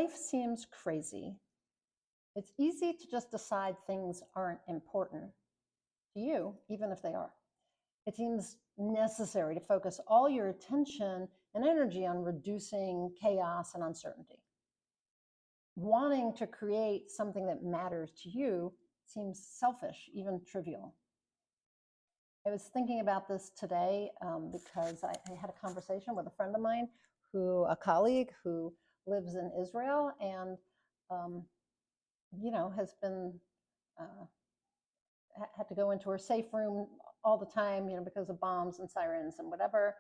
life seems crazy, it's easy to just decide things aren't important to you, even if they are. It seems necessary to focus all your attention and energy on reducing chaos and uncertainty. Wanting to create something that matters to you seems selfish, even trivial. I was thinking about this today because I had a conversation with a friend of mine, a colleague who lives in Israel and, has been, had to go into her safe room all the time, because of bombs and sirens and whatever.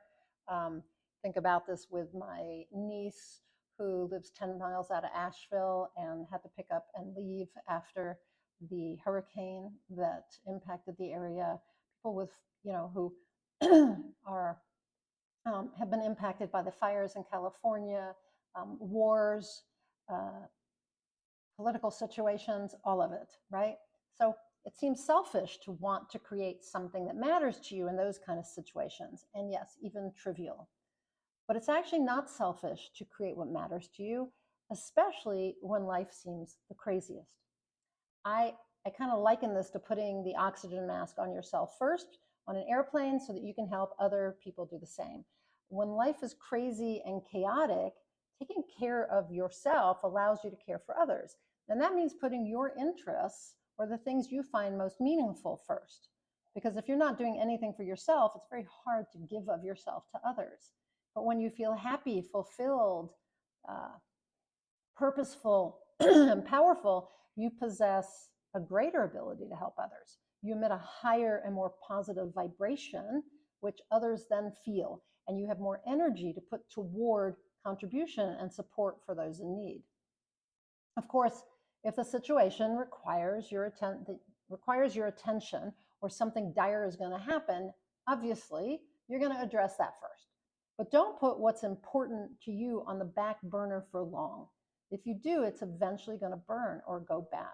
Think about this with my niece who lives 10 miles out of Asheville and had to pick up and leave after the hurricane that impacted the area. People with, who are have been impacted by the fires in California, wars, political situations, all of it, right? So it seems selfish to want to create something that matters to you in those kind of situations. And yes, even trivial. But it's actually not selfish to create what matters to you, especially when life seems the craziest. I kind of liken this to putting the oxygen mask on yourself first on an airplane so that you can help other people do the same. When life is crazy and chaotic, taking care of yourself allows you to care for others. And that means putting your interests or the things you find most meaningful first. Because if you're not doing anything for yourself, it's very hard to give of yourself to others. But when you feel happy, fulfilled, purposeful, and powerful, you possess a greater ability to help others. You emit a higher and more positive vibration, which others then feel, and you have more energy to put toward contribution and support for those in need. Of course, if the situation requires your attention or something dire is going to happen, obviously, you're going to address that first. But don't put what's important to you on the back burner for long. If you do, it's eventually going to burn or go bad.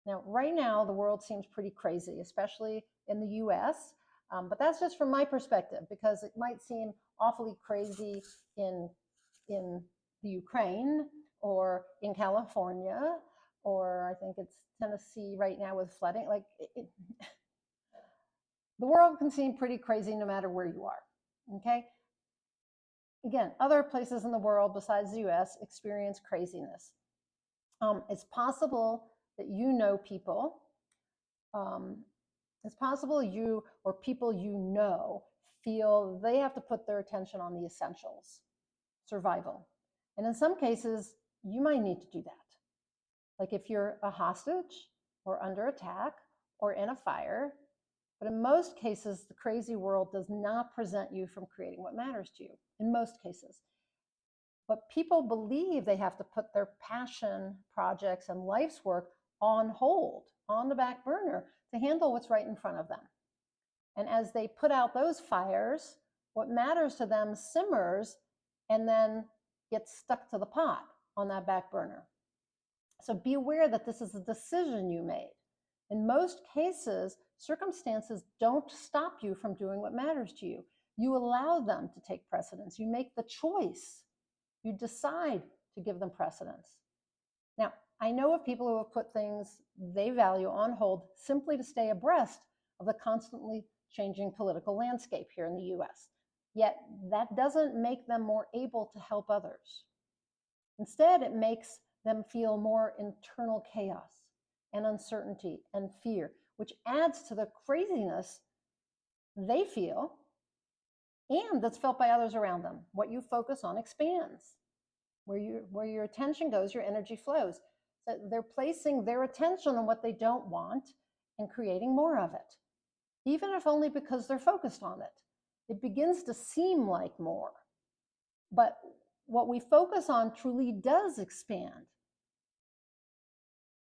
Now, right now, the world seems pretty crazy, especially in the US, but that's just from my perspective, because it might seem awfully crazy in the Ukraine or in California, or I think it's Tennessee right now with flooding. The world can seem pretty crazy no matter where you are, okay? Again, other places in the world besides the US experience craziness. It's possible that you know people. It's possible you or people you know feel they have to put their attention on the essentials, survival. And in some cases, you might need to do that. Like if you're a hostage or under attack or in a fire. But in most cases, the crazy world does not present you from creating what matters to you, in most cases. But people believe they have to put their passion projects and life's work on hold, on the back burner, to handle what's right in front of them. And as they put out those fires, what matters to them simmers and then gets stuck to the pot on that back burner. So be aware that this is a decision you made. In most cases, circumstances don't stop you from doing what matters to you. You allow them to take precedence. You make the choice. You decide to give them precedence. Now, I know of people who have put things they value on hold simply to stay abreast of the constantly changing political landscape here in the US. Yet that doesn't make them more able to help others. Instead, it makes them feel more internal chaos and uncertainty and fear, which adds to the craziness they feel and that's felt by others around them. What you focus on expands. Where your attention goes, your energy flows. So they're placing their attention on what they don't want and creating more of it, even if only because they're focused on it. It begins to seem like more. But what we focus on truly does expand.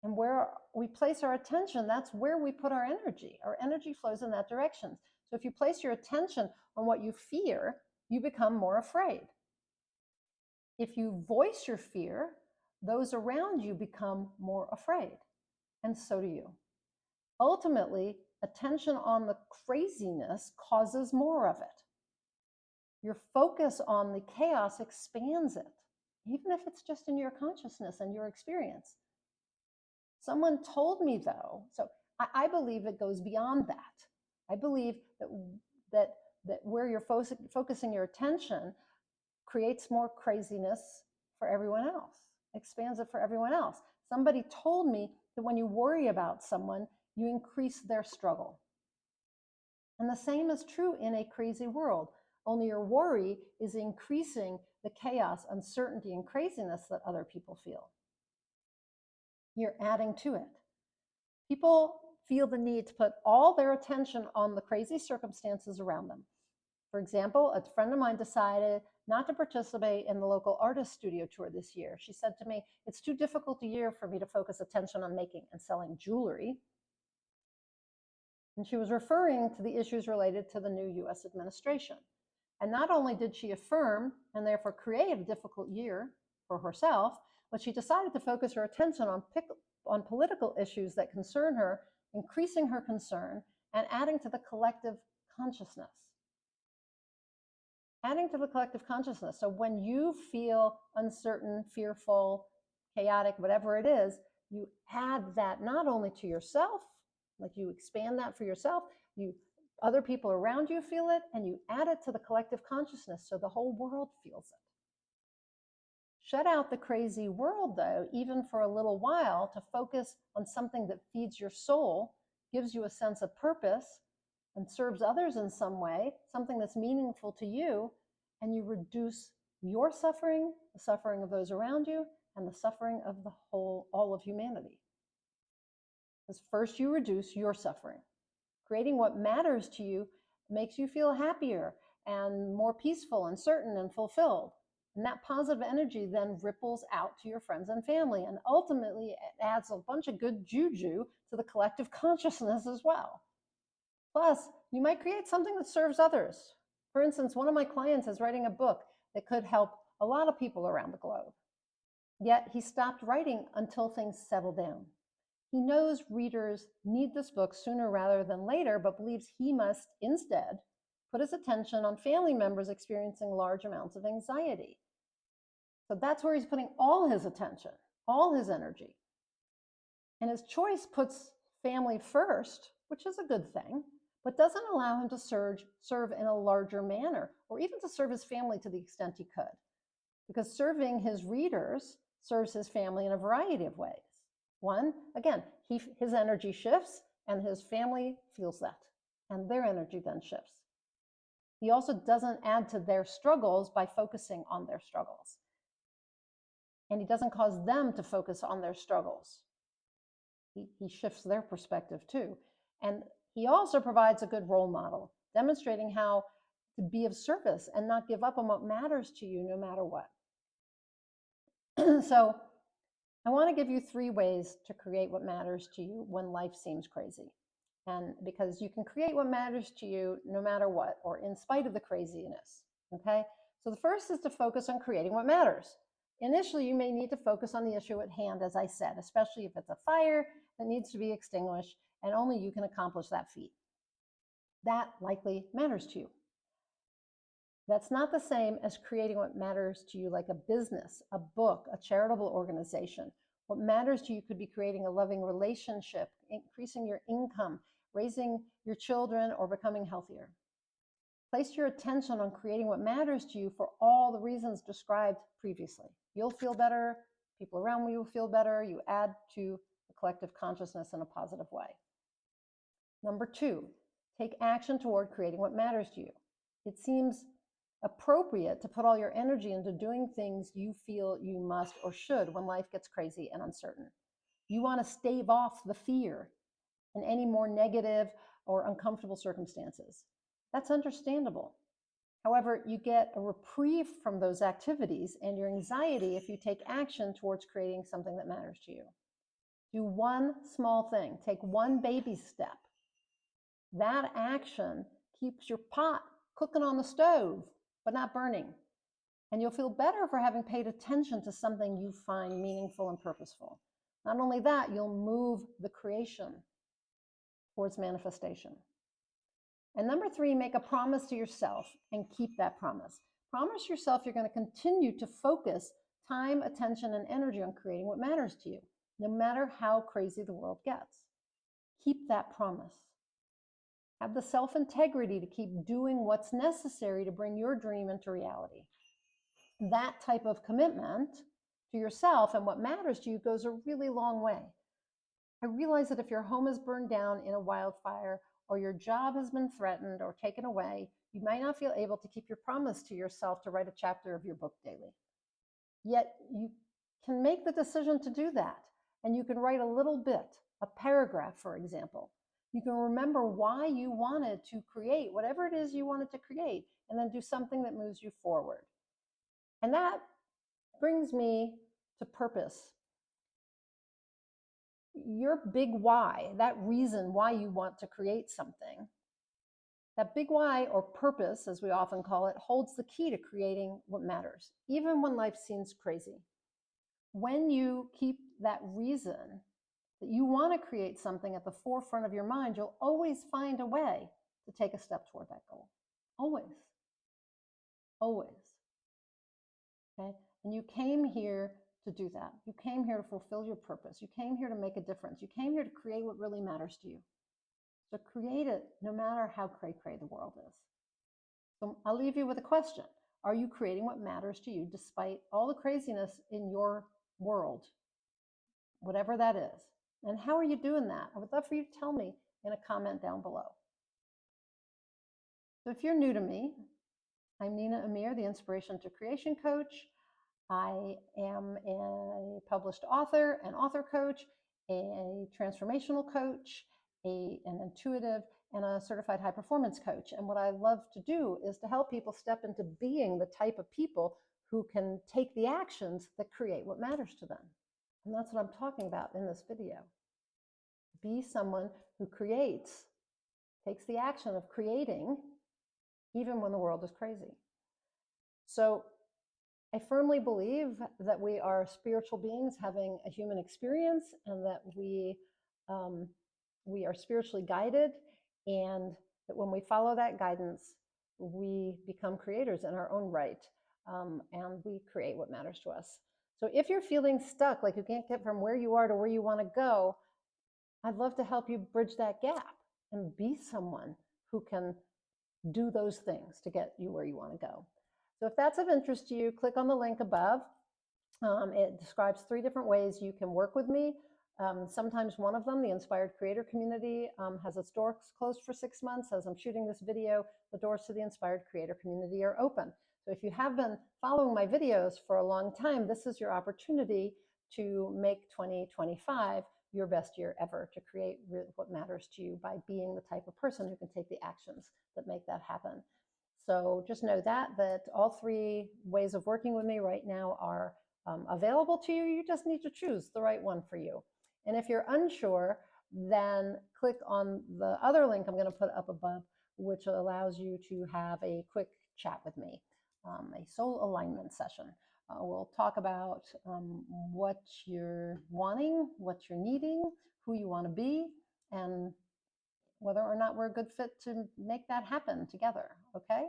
And where we place our attention, that's where we put our energy. Our energy flows in that direction. So if you place your attention on what you fear, you become more afraid. If you voice your fear, those around you become more afraid, and so do you. Ultimately, attention on the craziness causes more of it. Your focus on the chaos expands it. even if it's just in your consciousness and your experience. Someone told me, though, so I believe it goes beyond that. I believe that where you're focusing your attention creates more craziness for everyone else, expands it for everyone else. Somebody told me that when you worry about someone, you increase their struggle. And the same is true in a crazy world, only your worry is increasing the chaos, uncertainty, and craziness that other people feel. You're adding to it. People feel the need to put all their attention on the crazy circumstances around them. For example, a friend of mine decided not to participate in the local artist studio tour this year. She said to me, "It's too difficult a year for me to focus attention on making and selling jewelry." And she was referring to the issues related to the new US administration. And not only did she affirm and therefore create a difficult year for herself, but she decided to focus her attention on political issues that concern her, increasing her concern and adding to the collective consciousness. Adding to the collective consciousness. So when you feel uncertain, fearful, chaotic, whatever it is, you add that not only to yourself, like you expand that for yourself, other people around you feel it, and you add it to the collective consciousness so the whole world feels it. Shut out the crazy world, though, even for a little while, to focus on something that feeds your soul, gives you a sense of purpose, and serves others in some way, something that's meaningful to you, and you reduce your suffering, the suffering of those around you, and the suffering of all of humanity. Because first you reduce your suffering. Creating what matters to you makes you feel happier and more peaceful and certain and fulfilled. And that positive energy then ripples out to your friends and family. And ultimately, it adds a bunch of good juju to the collective consciousness as well. Plus, you might create something that serves others. For instance, one of my clients is writing a book that could help a lot of people around the globe. Yet he stopped writing until things settled down. He knows readers need this book sooner rather than later, but believes he must instead put his attention on family members experiencing large amounts of anxiety. So that's where he's putting all his attention, all his energy. And his choice puts family first, which is a good thing, but doesn't allow him to serve in a larger manner, or even to serve his family to the extent he could. Because serving his readers serves his family in a variety of ways. One, again, his energy shifts and his family feels that, and their energy then shifts. He also doesn't add to their struggles by focusing on their struggles. And he doesn't cause them to focus on their struggles. He shifts their perspective too. And he also provides a good role model, demonstrating how to be of service and not give up on what matters to you no matter what. So I want to give you 3 ways to create what matters to you when life seems crazy. And because you can create what matters to you no matter what, or in spite of the craziness, okay? So the first is to focus on creating what matters. Initially, you may need to focus on the issue at hand, as I said, especially if it's a fire that needs to be extinguished, and only you can accomplish that feat. That likely matters to you. That's not the same as creating what matters to you, like a business, a book, a charitable organization. What matters to you could be creating a loving relationship, increasing your income, raising your children, or becoming healthier. Place your attention on creating what matters to you for all the reasons described previously. You'll feel better, people around you will feel better, you add to the collective consciousness in a positive way. Number 2, take action toward creating what matters to you. It seems appropriate to put all your energy into doing things you feel you must or should when life gets crazy and uncertain. You want to stave off the fear in any more negative or uncomfortable circumstances. That's understandable. However, you get a reprieve from those activities and your anxiety if you take action towards creating something that matters to you. Do one small thing, take one baby step. That action keeps your pot cooking on the stove, but not burning. And you'll feel better for having paid attention to something you find meaningful and purposeful. Not only that, you'll move the creation towards manifestation. And number 3, make a promise to yourself and keep that promise. Promise yourself you're going to continue to focus time, attention, and energy on creating what matters to you, no matter how crazy the world gets. Keep that promise. Have the self-integrity to keep doing what's necessary to bring your dream into reality. That type of commitment to yourself and what matters to you goes a really long way. I realize that if your home is burned down in a wildfire or your job has been threatened or taken away, you might not feel able to keep your promise to yourself to write a chapter of your book daily. Yet you can make the decision to do that, and you can write a little bit, a paragraph, for example. You can remember why you wanted to create whatever it is you wanted to create, and then do something that moves you forward. And that brings me to purpose. Your big why, that reason why you want to create something, that big why, or purpose as we often call it, holds the key to creating what matters, even when life seems crazy. When you keep that reason that you want to create something at the forefront of your mind, you'll always find a way to take a step toward that goal. Always. Always. Okay? And you came here to do that. You came here to fulfill your purpose. You came here to make a difference. You came here to create what really matters to you. So create it no matter how cray-cray the world is. So I'll leave you with a question. Are you creating what matters to you despite all the craziness in your world? Whatever that is. And how are you doing that? I would love for you to tell me in a comment down below. So if you're new to me, I'm Nina Amir, the Inspiration to Creation Coach. I am a published author, an author coach, a transformational coach, an intuitive, and a certified high performance coach. And what I love to do is to help people step into being the type of people who can take the actions that create what matters to them. And that's what I'm talking about in this video. Be someone who creates, takes the action of creating, even when the world is crazy. So I firmly believe that we are spiritual beings having a human experience, and that we are spiritually guided, and that when we follow that guidance, we become creators in our own right, and we create what matters to us. So if you're feeling stuck, like you can't get from where you are to where you want to go, I'd love to help you bridge that gap and be someone who can do those things to get you where you want to go. So if that's of interest to you, click on the link above. It describes 3 different ways you can work with me. Sometimes one of them, the Inspired Creator Community, has its doors closed for 6 months. As I'm shooting this video, the doors to the Inspired Creator Community are open. So if you have been following my videos for a long time, this is your opportunity to make 2025 your best year ever, to create what matters to you by being the type of person who can take the actions that make that happen. So just know that all 3 ways of working with me right now are available to you. You just need to choose the right one for you. And if you're unsure, then click on the other link I'm going to put up above, which allows you to have a quick chat with me, a soul alignment session. We'll talk about what you're wanting, what you're needing, who you want to be, and whether or not we're a good fit to make that happen together, okay?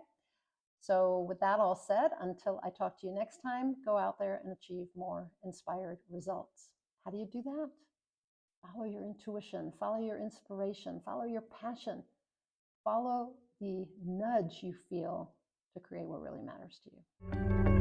So with that all said, until I talk to you next time, go out there and achieve more inspired results. How do you do that? Follow your intuition, follow your inspiration, follow your passion, follow the nudge you feel to create what really matters to you.